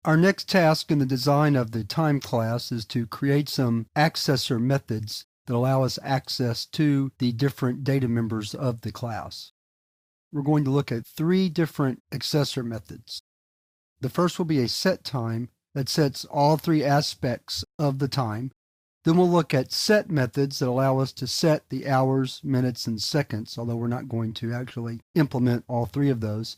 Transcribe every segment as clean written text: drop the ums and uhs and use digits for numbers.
Our next task in the design of the time class is to create some accessor methods that allow us access to the different data members of the class. We're going to look at 3 different accessor methods. The first will be a set time that sets all 3 aspects of the time. Then we'll look at set methods that allow us to set the hours, minutes, and seconds, although we're not going to actually implement all 3 of those.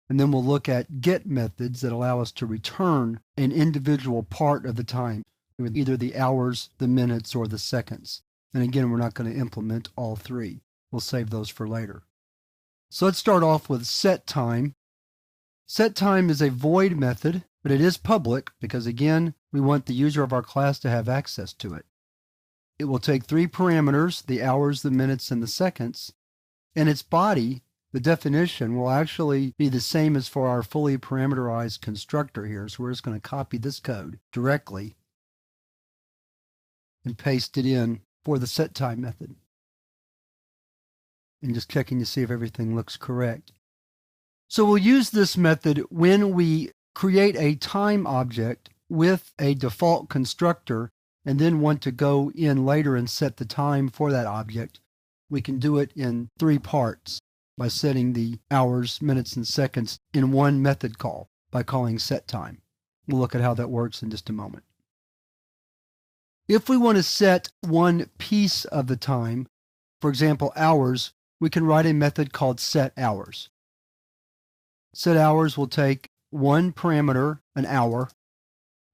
And then we'll look at get methods that allow us to return an individual part of the time, with either the hours, the minutes, or the seconds. And again, we're not going to implement all 3. We'll save those for later. So let's start off with set time. Set time is a void method, but it is public because, again, we want the user of our class to have access to it. It will take 3 parameters, the hours, the minutes, and the seconds, and its body, the definition, will actually be the same as for our fully parameterized constructor here. So we're just going to copy this code directly and paste it in for the set time method. And just checking to see if everything looks correct. So we'll use this method when we create a time object with a default constructor and then want to go in later and set the time for that object. We can do it in 3 parts by setting the hours, minutes, and seconds in one method call by calling set time. We'll look at how that works in just a moment. If we want to set one piece of the time, for example, hours, we can write a method called set hours. Set hours will take one parameter, an hour,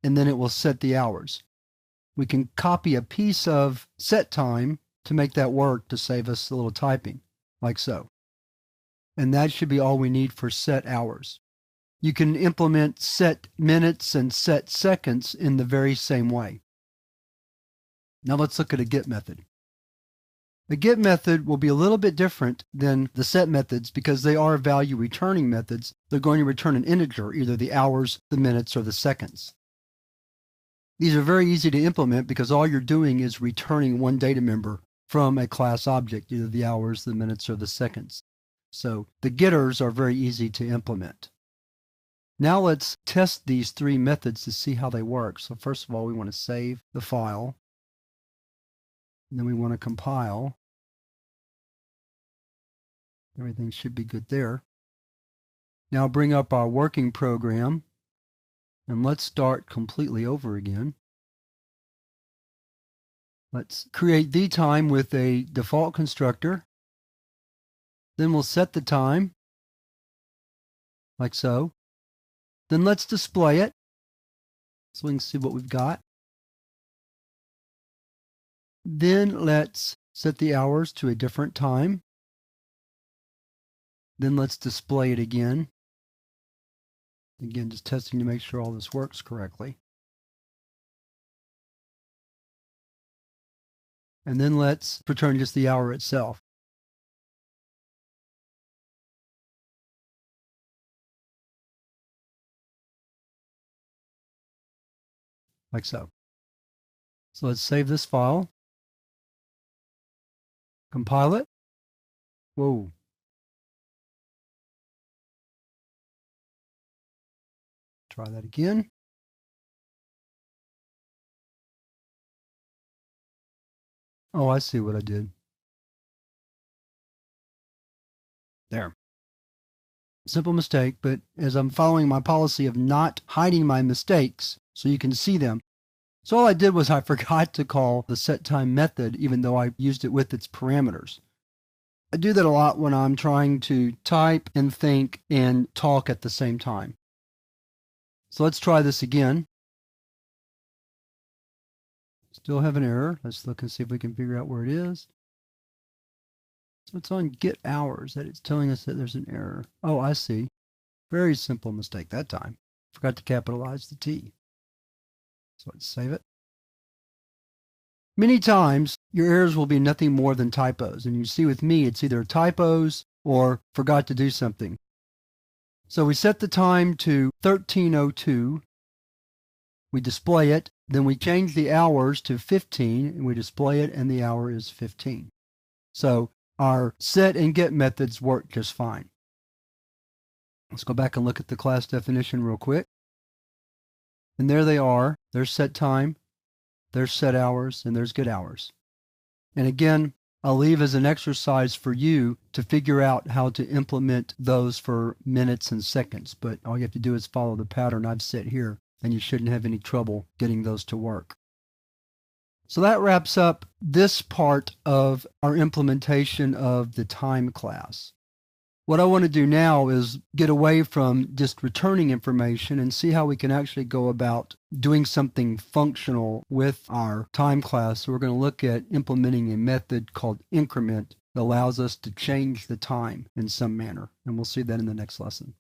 and then it will set the hours. We can copy a piece of set time to make that work to save us a little typing, like so. And that should be all we need for set hours. You can implement set minutes and set seconds in the very same way. Now let's look at a get method. The get method will be a little bit different than the set methods because they are value returning methods. They're going to return an integer, either the hours, the minutes, or the seconds. These are very easy to implement because all you're doing is returning one data member from a class object, either the hours, the minutes, or the seconds. So the getters are very easy to implement. Now let's test these 3 methods to see how they work. So first of all, we want to save the file. And then we want to compile. Everything should be good there. Now bring up our working program and let's start completely over again. Let's create the time with a default constructor. Then we'll set the time, like so. Then let's display it so we can see what we've got. Then let's set the hours to a different time. Then let's display it again. Again, just testing to make sure all this works correctly. And then let's return just the hour itself. Like so. So let's save this file. Compile it. Whoa. Try that again. Oh, I see what I did. There. Simple mistake, but as I'm following my policy of not hiding my mistakes so you can see them. So all I did was I forgot to call the set time method even though I used it with its parameters. I do that a lot when I'm trying to type and think and talk at the same time. So let's try this again. Still have an error. Let's look and see if we can figure out where it is. So it's on get hours that it's telling us that there's an error. Oh, I see. Very simple mistake that time. Forgot to capitalize the T. So let's save it. Many times your errors will be nothing more than typos. And you see with me, it's either typos or forgot to do something. So we set the time to 13:02. We display it. Then we change the hours to 15 and we display it and the hour is 15. So our set and get methods work just fine. Let's go back and look at the class definition real quick. And there they are. There's set time, there's set hours, and there's good hours. And again, I'll leave as an exercise for you to figure out how to implement those for minutes and seconds. But all you have to do is follow the pattern I've set here, and you shouldn't have any trouble getting those to work. So that wraps up this part of our implementation of the time class. What I want to do now is get away from just returning information and see how we can actually go about doing something functional with our time class. So we're going to look at implementing a method called increment that allows us to change the time in some manner. And we'll see that in the next lesson.